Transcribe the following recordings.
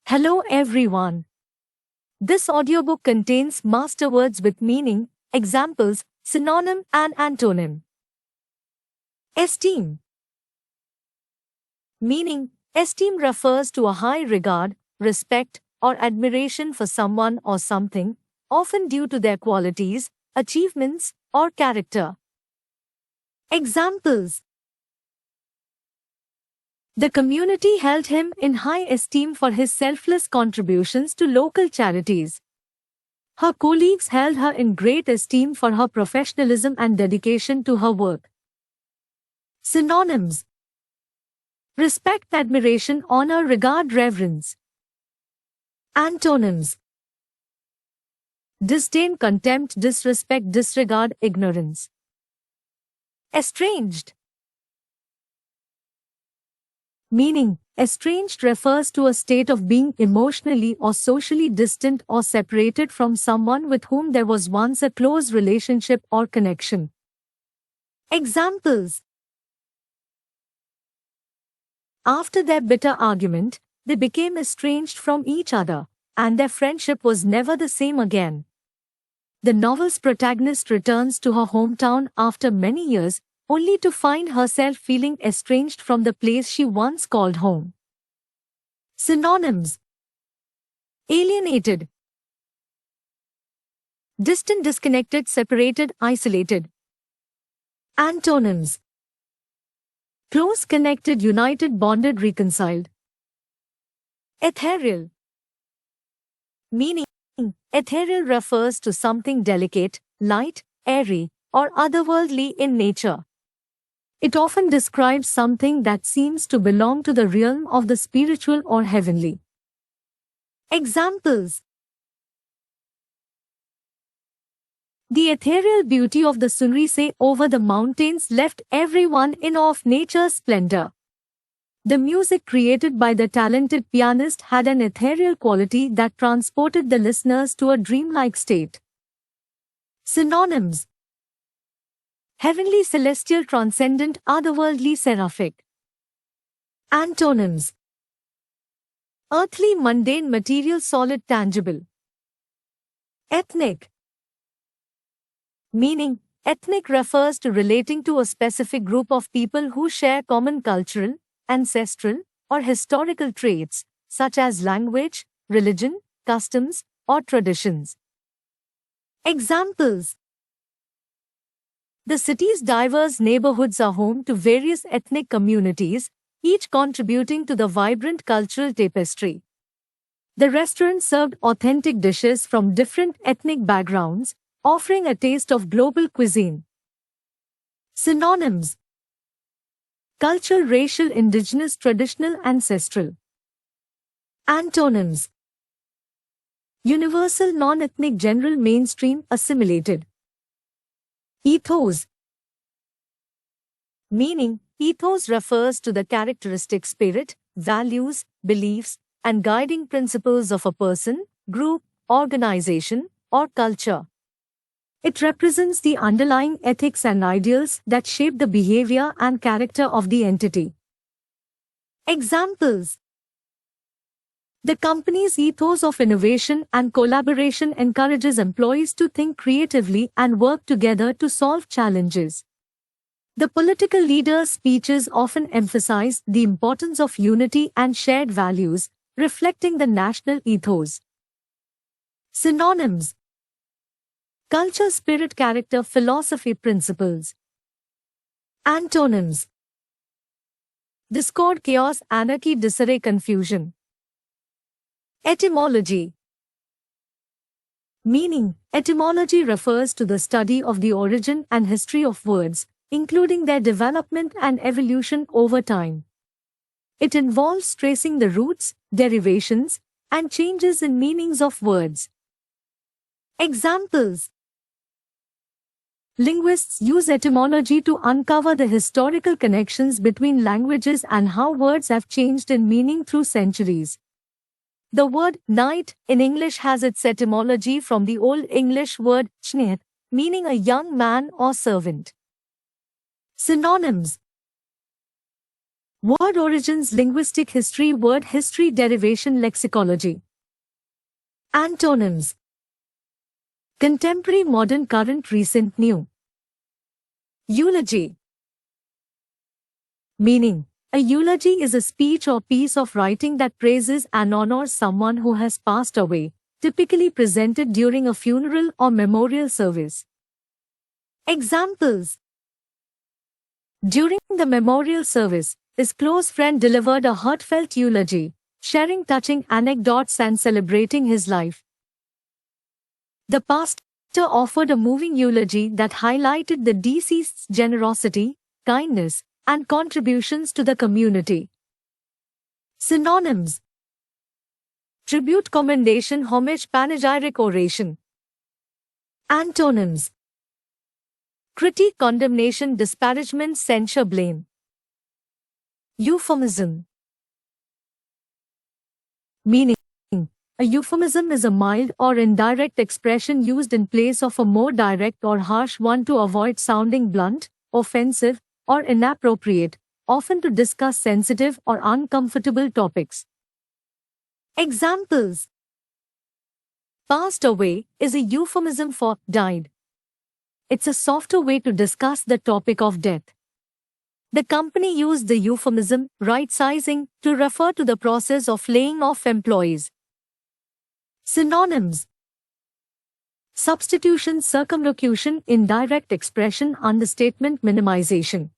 Hello everyone. This audiobook contains master words with meaning, examples, synonym and antonym. Esteem. Meaning, esteem refers to a high regard, respect, or admiration for someone or something, often due to their qualities, achievements, or character. Examples. The community held him in high esteem for his selfless contributions to local charities. Her colleagues held her in great esteem for her professionalism and dedication to her work. Synonyms: respect, admiration, honor, regard, reverence. Antonyms: disdain, contempt, disrespect, disregard, ignorance. Estranged. Meaning, estranged refers to a state of being emotionally or socially distant or separated from someone with whom there was once a close relationship or connection. Examples. After their bitter argument, they became estranged from each other, and their friendship was never the same again. The novel's protagonist returns to her hometown after many years, only to find herself feeling estranged from the place she once called home. Synonyms: alienated, distant, disconnected, separated, isolated. Antonyms: close, connected, united, bonded, reconciled. Ethereal. Meaning, ethereal refers to something delicate, light, airy, or otherworldly in nature. It often describes something that seems to belong to the realm of the spiritual or heavenly. Examples. The ethereal beauty of the sunrise over the mountains left everyone in awe of nature's splendor. The music created by the talented pianist had an ethereal quality that transported the listeners to a dreamlike state. Synonyms: heavenly, celestial, transcendent, otherworldly, seraphic. Antonyms: earthly, mundane, material, solid, tangible. Ethnic. Meaning, ethnic refers to relating to a specific group of people who share common cultural, ancestral, or historical traits, such as language, religion, customs, or traditions. Examples. The city's diverse neighborhoods are home to various ethnic communities, each contributing to the vibrant cultural tapestry. The restaurant served authentic dishes from different ethnic backgrounds, offering a taste of global cuisine. Synonyms: cultural, racial, indigenous, traditional, ancestral. Antonyms: universal, non-ethnic, general, mainstream, assimilated. Ethos. Meaning, ethos refers to the characteristic spirit, values, beliefs, and guiding principles of a person, group, organization, or culture. It represents the underlying ethics and ideals that shape the behavior and character of the entity. Examples. The company's ethos of innovation and collaboration encourages employees to think creatively and work together to solve challenges. The political leaders' speeches often emphasize the importance of unity and shared values, reflecting the national ethos. Synonyms: culture, spirit, character, philosophy, principles. Antonyms: discord, chaos, anarchy, disarray, confusion. Etymology. Meaning, etymology refers to the study of the origin and history of words, including their development and evolution over time. It involves tracing the roots, derivations, and changes in meanings of words. Examples. Linguists use etymology to uncover the historical connections between languages and how words have changed in meaning through centuries. The word knight in English has its etymology from the Old English word knecht, meaning a young man or servant. Synonyms: Word origins, linguistic history, word history, derivation, lexicology. Antonyms: contemporary, modern, current, recent, new. Eulogy. Meaning: a eulogy is a speech or piece of writing that praises and honors someone who has passed away, typically presented during a funeral or memorial service. Examples: during the memorial service, his close friend delivered a heartfelt eulogy, sharing touching anecdotes and celebrating his life. The pastor offered a moving eulogy that highlighted the deceased's generosity, kindness, and contributions to the community. Synonyms: tribute, commendation, homage, panegyric, oration. Antonyms: critique, condemnation, disparagement, censure, blame. Euphemism. Meaning: a euphemism is a mild or indirect expression used in place of a more direct or harsh one to avoid sounding blunt, offensive, or inappropriate, often to discuss sensitive or uncomfortable topics. Examples: passed away is a euphemism for died. It's a softer way to discuss the topic of death. The company used the euphemism right-sizing to refer to the process of laying off employees. Synonyms: substitution, circumlocution, indirect expression, understatement, minimization.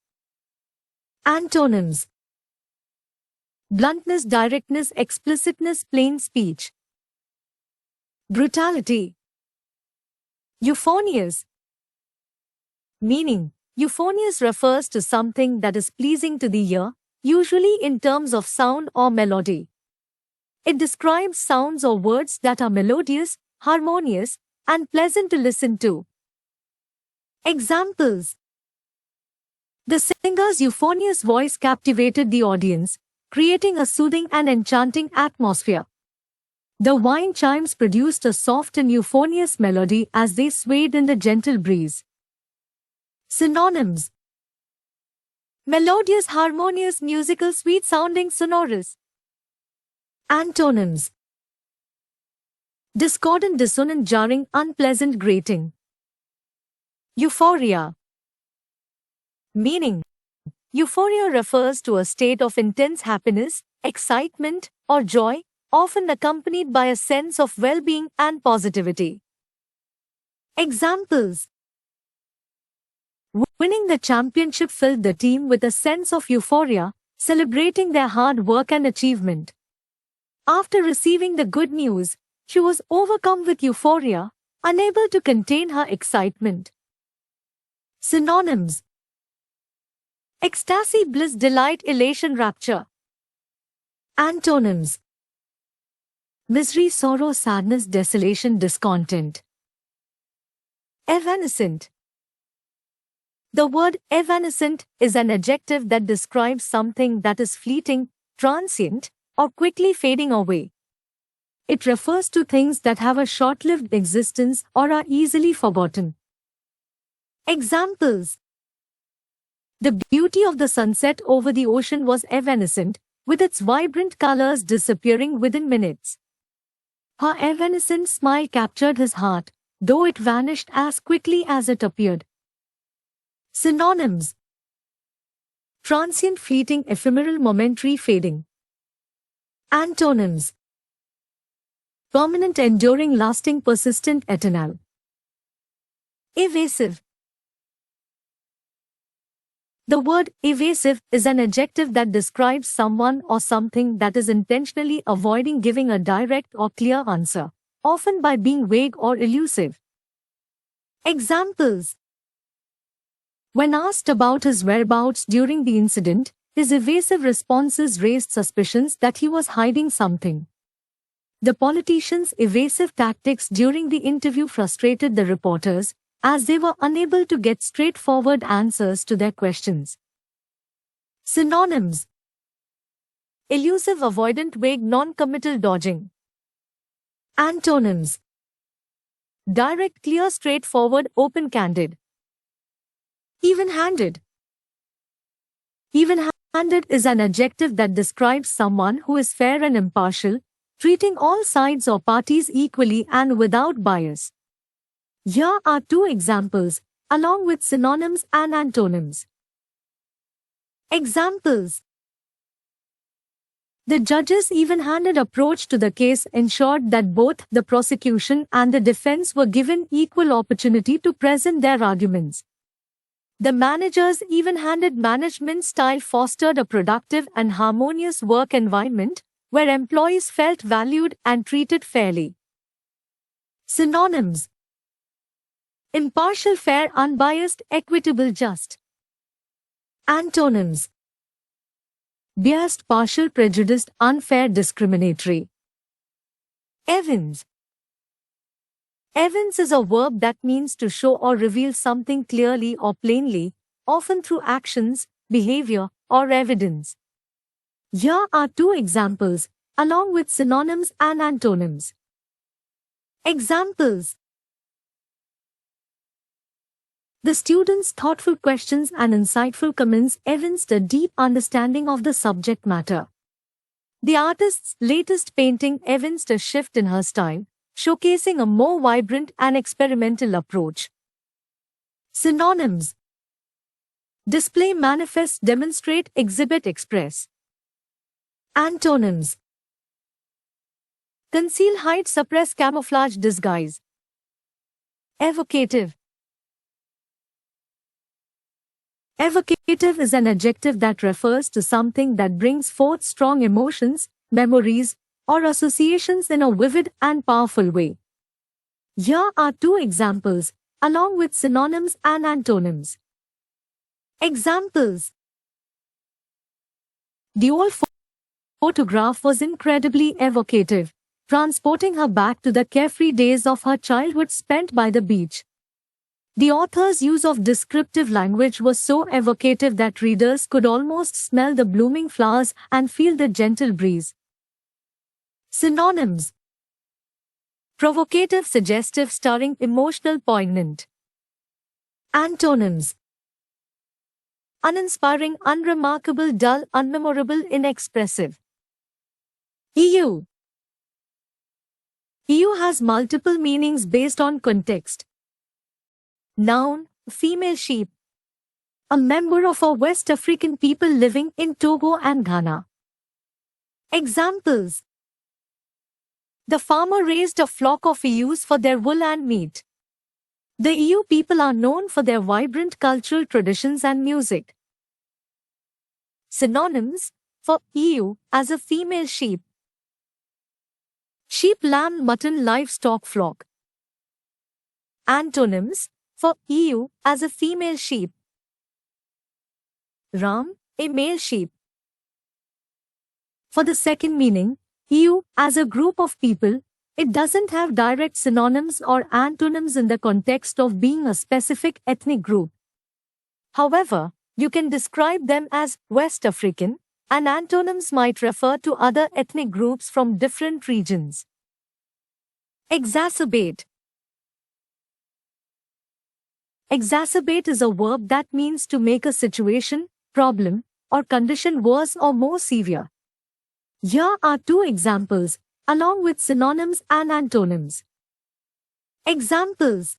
Antonyms: bluntness, directness, explicitness, plain speech. Brutality. Euphonious. Meaning: euphonious refers to something that is pleasing to the ear, usually in terms of sound or melody. It describes sounds or words that are melodious, harmonious, and pleasant to listen to. Examples: the singer's euphonious voice captivated the audience, creating a soothing and enchanting atmosphere. The wind chimes produced a soft and euphonious melody as they swayed in the gentle breeze. Synonyms: melodious, harmonious, musical, sweet-sounding, sonorous. Antonyms: discordant, dissonant, jarring, unpleasant, grating. Euphoria. Meaning: euphoria refers to a state of intense happiness, excitement, or joy, often accompanied by a sense of well-being and positivity. Examples: winning the championship filled the team with a sense of euphoria, celebrating their hard work and achievement. After receiving the good news, she was overcome with euphoria, unable to contain her excitement. Synonyms: ecstasy, bliss, delight, elation, rapture. Antonyms: misery, sorrow, sadness, desolation, discontent. Evanescent. The word evanescent is an adjective that describes something that is fleeting, transient, or quickly fading away. It refers to things that have a short-lived existence or are easily forgotten. Examples: the beauty of the sunset over the ocean was evanescent, with its vibrant colors disappearing within minutes. Her evanescent smile captured his heart, though it vanished as quickly as it appeared. Synonyms: transient, fleeting, ephemeral, momentary, fading. Antonyms: permanent, enduring, lasting, persistent, eternal. Evasive. The word evasive is an adjective that describes someone or something that is intentionally avoiding giving a direct or clear answer, often by being vague or elusive. Examples: when asked about his whereabouts during the incident, his evasive responses raised suspicions that he was hiding something. The politician's evasive tactics during the interview frustrated the reporters, as they were unable to get straightforward answers to their questions. Synonyms: elusive, avoidant, vague, non-committal, dodging. Antonyms: direct, clear, straightforward, open, candid. Even-handed. Even-handed Even-handed is an adjective that describes someone who is fair and impartial, treating all sides or parties equally and without bias. Here are two examples, along with synonyms and antonyms. Examples. The judge's even-handed approach to the case ensured that both the prosecution and the defense were given equal opportunity to present their arguments. The manager's even-handed management style fostered a productive and harmonious work environment where employees felt valued and treated fairly. Synonyms. Impartial, fair, unbiased, equitable, just. Antonyms. Biased, partial, prejudiced, unfair, discriminatory. Evince. Evince is a verb that means to show or reveal something clearly or plainly, often through actions, behavior, or evidence. Here are two examples, along with synonyms and antonyms. Examples. The students' thoughtful questions and insightful comments evinced a deep understanding of the subject matter. The artist's latest painting evinced a shift in her style, showcasing a more vibrant and experimental approach. Synonyms. Display, manifest, demonstrate, exhibit, express. Antonyms. Conceal, hide, suppress, camouflage, disguise. Evocative. Evocative is an adjective that refers to something that brings forth strong emotions, memories, or associations in a vivid and powerful way. Here are two examples, along with synonyms and antonyms. Examples. The old photograph was incredibly evocative, transporting her back to the carefree days of her childhood spent by the beach. The author's use of descriptive language was so evocative that readers could almost smell the blooming flowers and feel the gentle breeze. Synonyms. Provocative, suggestive, stirring, emotional, poignant. Antonyms. Uninspiring, unremarkable, dull, unmemorable, inexpressive. EU. EU has multiple meanings based on context. Noun, female sheep. A member of a West African people living in Togo and Ghana. Examples. The farmer raised a flock of ewes for their wool and meat. The Ewe people are known for their vibrant cultural traditions and music. Synonyms for Ewe as a female sheep. Sheep, lamb, mutton, livestock, flock. Antonyms for Ewe as a female sheep. Ram, a male sheep. For the second meaning, Ewe as a group of people, it doesn't have direct synonyms or antonyms in the context of being a specific ethnic group. However, you can describe them as West African, and antonyms might refer to other ethnic groups from different regions. Exacerbate. Exacerbate is a verb that means to make a situation, problem, or condition worse or more severe. Here are two examples, along with synonyms and antonyms. Examples.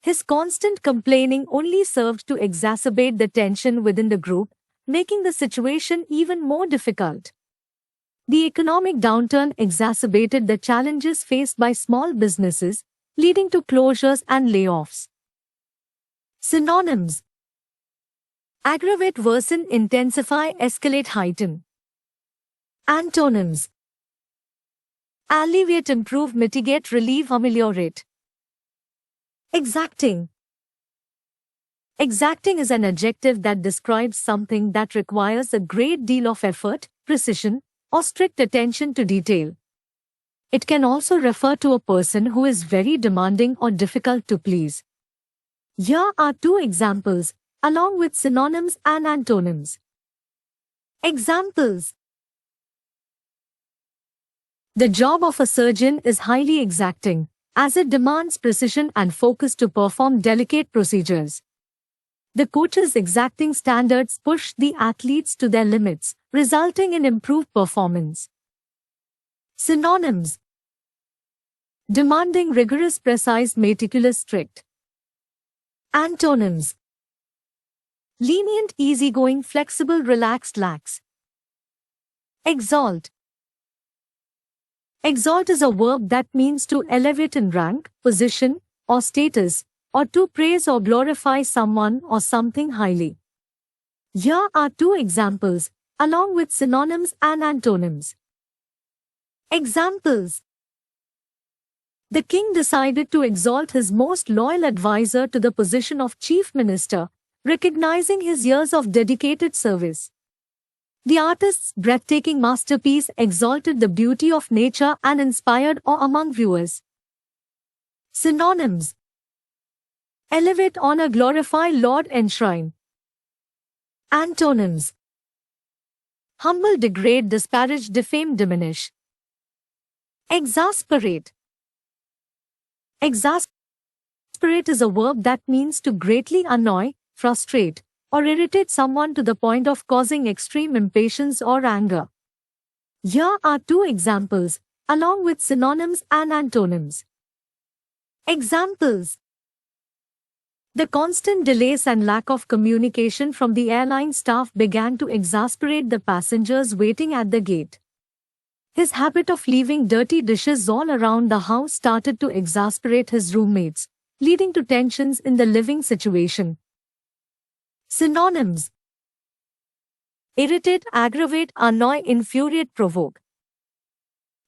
His constant complaining only served to exacerbate the tension within the group, making the situation even more difficult. The economic downturn exacerbated the challenges faced by small businesses, leading to closures and layoffs. Synonyms. Aggravate, worsen, intensify, escalate, heighten. Antonyms. Alleviate, improve, mitigate, relieve, ameliorate. Exacting. Exacting is an adjective that describes something that requires a great deal of effort, precision, or strict attention to detail. It can also refer to a person who is very demanding or difficult to please. Here are two examples, along with synonyms and antonyms. Examples. The job of a surgeon is highly exacting, as it demands precision and focus to perform delicate procedures. The coach's exacting standards push the athletes to their limits, resulting in improved performance. Synonyms: demanding, rigorous, precise, meticulous, strict. Antonyms: lenient, easygoing, flexible, relaxed, lax. Exalt. Exalt is a verb that means to elevate in rank, position, or status, or to praise or glorify someone or something highly. Here are two examples, along with synonyms and antonyms. Examples: the king decided to exalt his most loyal advisor to the position of chief minister, recognizing his years of dedicated service. The artist's breathtaking masterpiece exalted the beauty of nature and inspired awe among viewers. Synonyms: elevate, honor, glorify, laud, enshrine. Antonyms: humble, degrade, disparage, defame, diminish. Exasperate. Exasperate is a verb that means to greatly annoy, frustrate, or irritate someone to the point of causing extreme impatience or anger. Here are two examples, along with synonyms and antonyms. Examples: the constant delays and lack of communication from the airline staff began to exasperate the passengers waiting at the gate. His habit of leaving dirty dishes all around the house started to exasperate his roommates, leading to tensions in the living situation. Synonyms: irritate, aggravate, annoy, infuriate, provoke.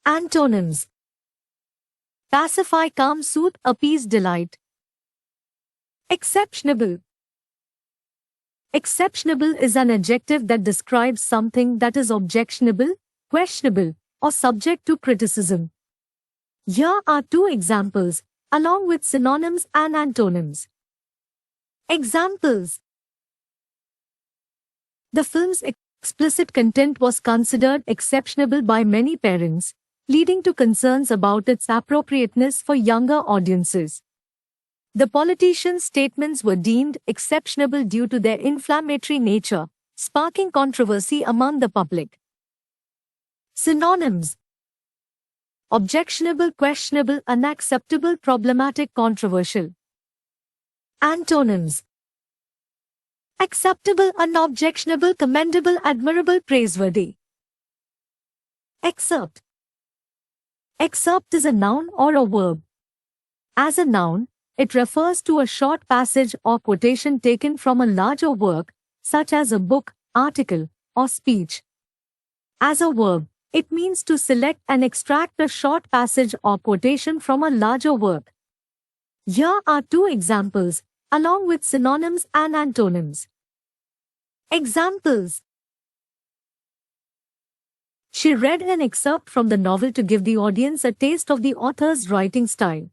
Antonyms: pacify, calm, soothe, appease, delight. Exceptionable. Exceptionable is an adjective that describes something that is objectionable, questionable, or subject to criticism. Here are two examples, along with synonyms and antonyms. Examples: the film's explicit content was considered exceptionable by many parents, leading to concerns about its appropriateness for younger audiences. The politicians' statements were deemed exceptionable due to their inflammatory nature, sparking controversy among the public. Synonyms: objectionable, questionable, unacceptable, problematic, controversial. Antonyms: acceptable, unobjectionable, commendable, admirable, praiseworthy. Excerpt. Excerpt is a noun or a verb. As a noun, it refers to a short passage or quotation taken from a larger work, such as a book, article, or speech. As a verb, it means to select and extract a short passage or quotation from a larger work. Here are two examples, along with synonyms and antonyms. Examples: she read an excerpt from the novel to give the audience a taste of the author's writing style.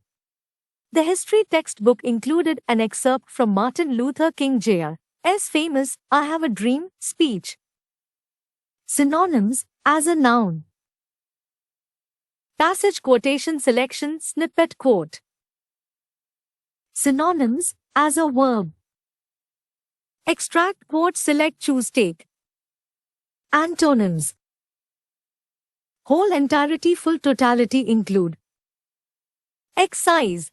The history textbook included an excerpt from Martin Luther King Jr.'s famous "I Have a Dream" speech. Synonyms: as a noun, passage, quotation, selection, snippet, quote. Synonyms: as a verb, extract, quote, select, choose, take. Antonyms: whole, entirety, full, totality, include. Excise.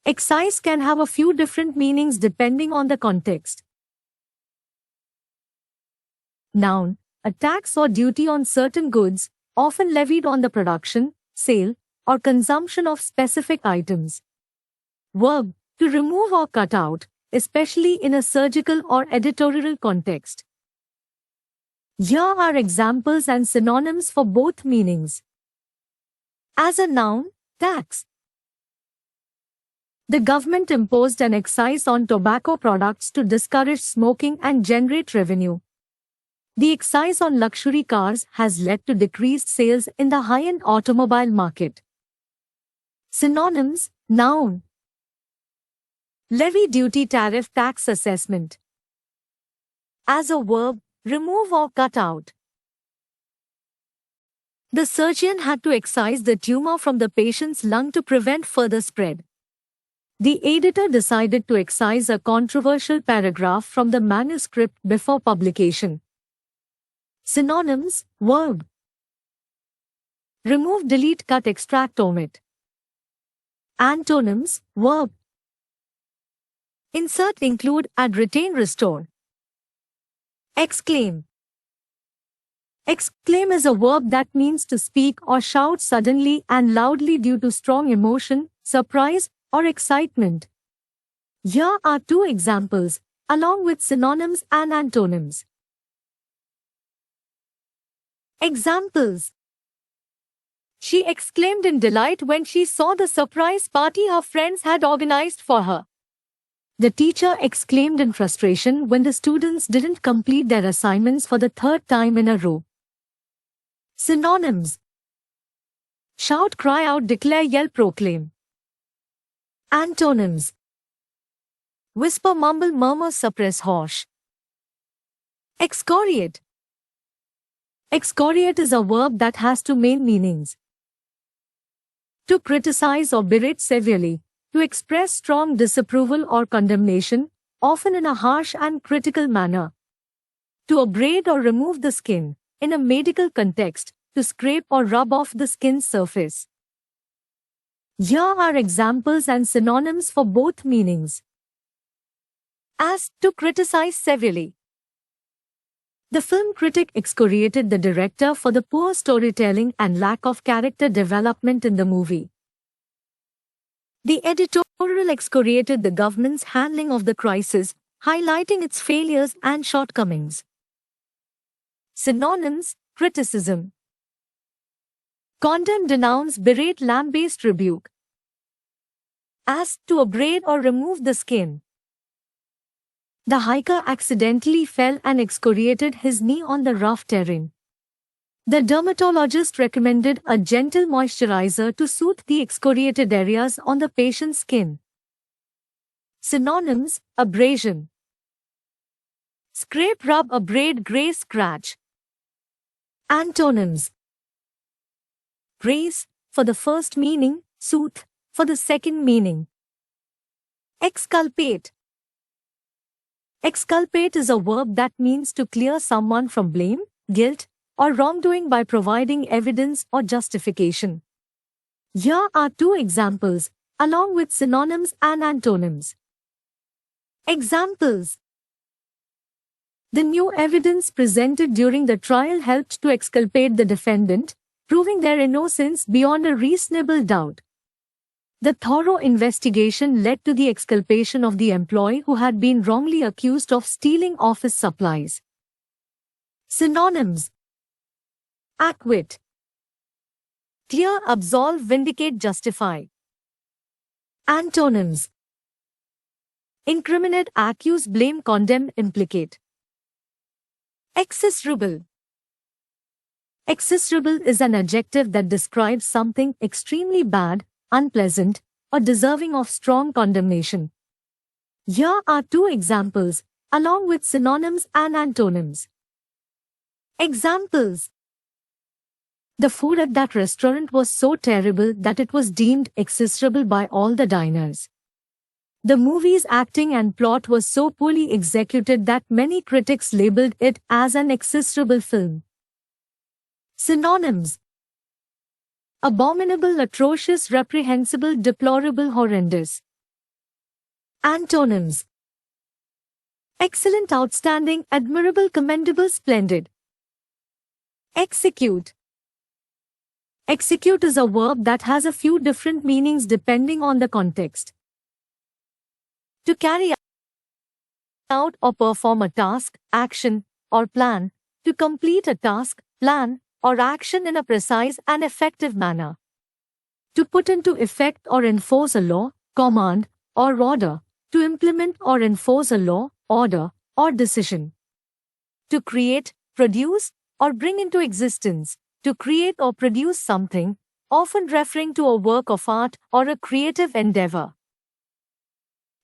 Excise can have a few different meanings depending on the context. Noun: a tax or duty on certain goods, often levied on the production, sale, or consumption of specific items. Verb: to remove or cut out, especially in a surgical or editorial context. Here are examples and synonyms for both meanings. As a noun, tax. The government imposed an excise on tobacco products to discourage smoking and generate revenue. The excise on luxury cars has led to decreased sales in the high-end automobile market. Synonyms: noun, levy, duty, tariff, tax, assessment. As a verb, remove or cut out. The surgeon had to excise the tumor from the patient's lung to prevent further spread. The editor decided to excise a controversial paragraph from the manuscript before publication. Synonyms: verb. Remove, delete, cut, extract, omit. Antonyms: verb. Insert, include, add, retain, restore. Exclaim. Exclaim is a verb that means to speak or shout suddenly and loudly due to strong emotion, surprise, or excitement. Here are two examples, along with synonyms and antonyms. Examples. She exclaimed in delight when she saw the surprise party her friends had organized for her. The teacher exclaimed in frustration when the students didn't complete their assignments for the third time in a row. Synonyms: shout, cry out, declare, yell, proclaim. Antonyms: whisper, mumble, murmur, suppress, hosh. Excoriate. Excoriate is a verb that has two main meanings: to criticize or berate severely, to express strong disapproval or condemnation, often in a harsh and critical manner. To abrade or remove the skin, in a medical context, to scrape or rub off the skin's surface. Here are examples and synonyms for both meanings. As to criticize severely. The film critic excoriated the director for the poor storytelling and lack of character development in the movie. The editorial excoriated the government's handling of the crisis, highlighting its failures and shortcomings. Synonyms: criticism. Condemn, denounce, berate, lambaste, rebuke. As to abrade or remove the skin. The hiker accidentally fell and excoriated his knee on the rough terrain. The dermatologist recommended a gentle moisturizer to soothe the excoriated areas on the patient's skin. Synonyms: abrasion. Scrape, rub, abrade, graze, scratch. Antonyms: graze, for the first meaning, soothe, for the second meaning. Exculpate. Exculpate is a verb that means to clear someone from blame, guilt, or wrongdoing by providing evidence or justification. Here are two examples, along with synonyms and antonyms. Examples. The new evidence presented during the trial helped to exculpate the defendant, proving their innocence beyond a reasonable doubt. The thorough investigation led to the exculpation of the employee who had been wrongly accused of stealing office supplies. Synonyms: acquit. Clear, absolve, vindicate, justify. Antonyms: incriminate, accuse, blame, condemn, implicate. Execrable. Execrable is an adjective that describes something extremely bad, unpleasant, or deserving of strong condemnation. Here are two examples, along with synonyms and antonyms. Examples. The food at that restaurant was so terrible that it was deemed execrable by all the diners. The movie's acting and plot was so poorly executed that many critics labeled it as an execrable film. Synonyms: abominable, atrocious, reprehensible, deplorable, horrendous. Antonyms: excellent, outstanding, admirable, commendable, splendid. Execute. Execute is a verb that has a few different meanings depending on the context. To carry out or perform a task, action, or plan, to complete a task, plan, or action in a precise and effective manner. To put into effect or enforce a law, command, or order. To implement or enforce a law, order, or decision. To create, produce, or bring into existence. To create or produce something, often referring to a work of art or a creative endeavor.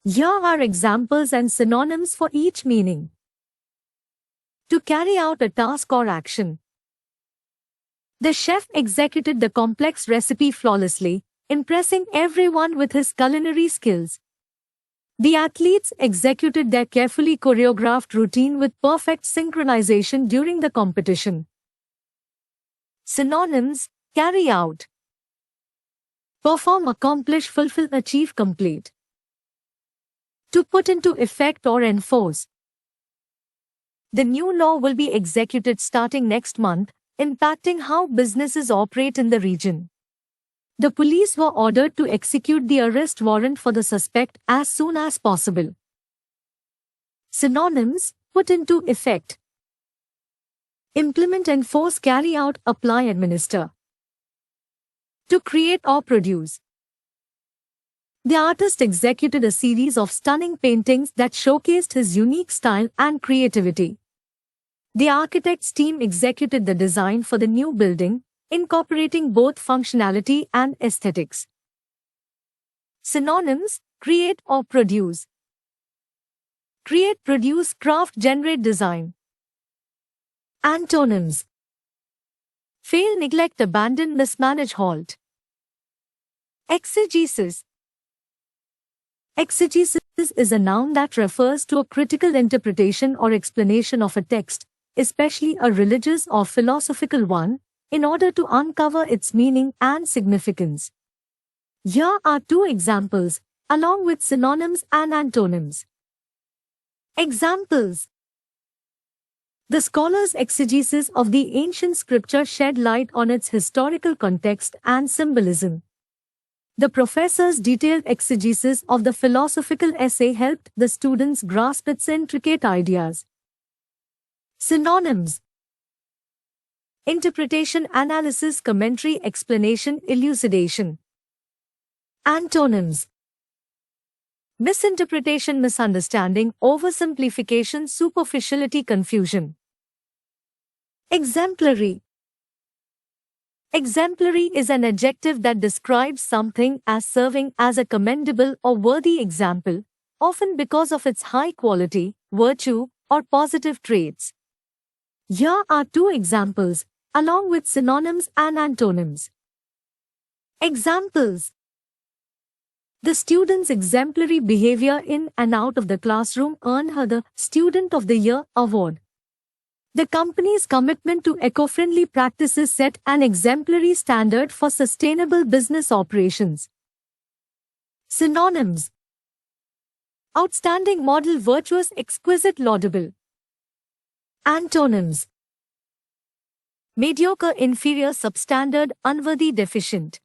Here are examples and synonyms for each meaning. To carry out a task or action. The chef executed the complex recipe flawlessly, impressing everyone with his culinary skills. The athletes executed their carefully choreographed routine with perfect synchronization during the competition. Synonyms: carry out, perform, accomplish, fulfill, achieve, complete. To put into effect or enforce. The new law will be executed starting next month, impacting how businesses operate in the region. The police were ordered to execute the arrest warrant for the suspect as soon as possible. Synonyms: put into effect, implement, enforce, carry out, apply, administer. To create or produce. The artist executed a series of stunning paintings that showcased his unique style and creativity. The architect's team executed the design for the new building, incorporating both functionality and aesthetics. Synonyms: create or produce. Create, produce, craft, generate, design. Antonyms: fail, neglect, abandon, mismanage, halt. Exegesis. Exegesis is a noun that refers to a critical interpretation or explanation of a text, especially a religious or philosophical one, in order to uncover its meaning and significance. Here are two examples, along with synonyms and antonyms. Examples. The scholar's exegesis of the ancient scripture shed light on its historical context and symbolism. The professor's detailed exegesis of the philosophical essay helped the students grasp its intricate ideas. Synonyms: interpretation, analysis, commentary, explanation, elucidation. Antonyms: misinterpretation, misunderstanding, oversimplification, superficiality, confusion. Exemplary. Exemplary is an adjective that describes something as serving as a commendable or worthy example, often because of its high quality, virtue, or positive traits. Here are two examples, along with synonyms and antonyms. Examples. The student's exemplary behavior in and out of the classroom earned her the Student of the Year award. The company's commitment to eco-friendly practices set an exemplary standard for sustainable business operations. Synonyms: outstanding, model, virtuous, exquisite, laudable. Antonyms: mediocre, inferior, substandard, unworthy, deficient.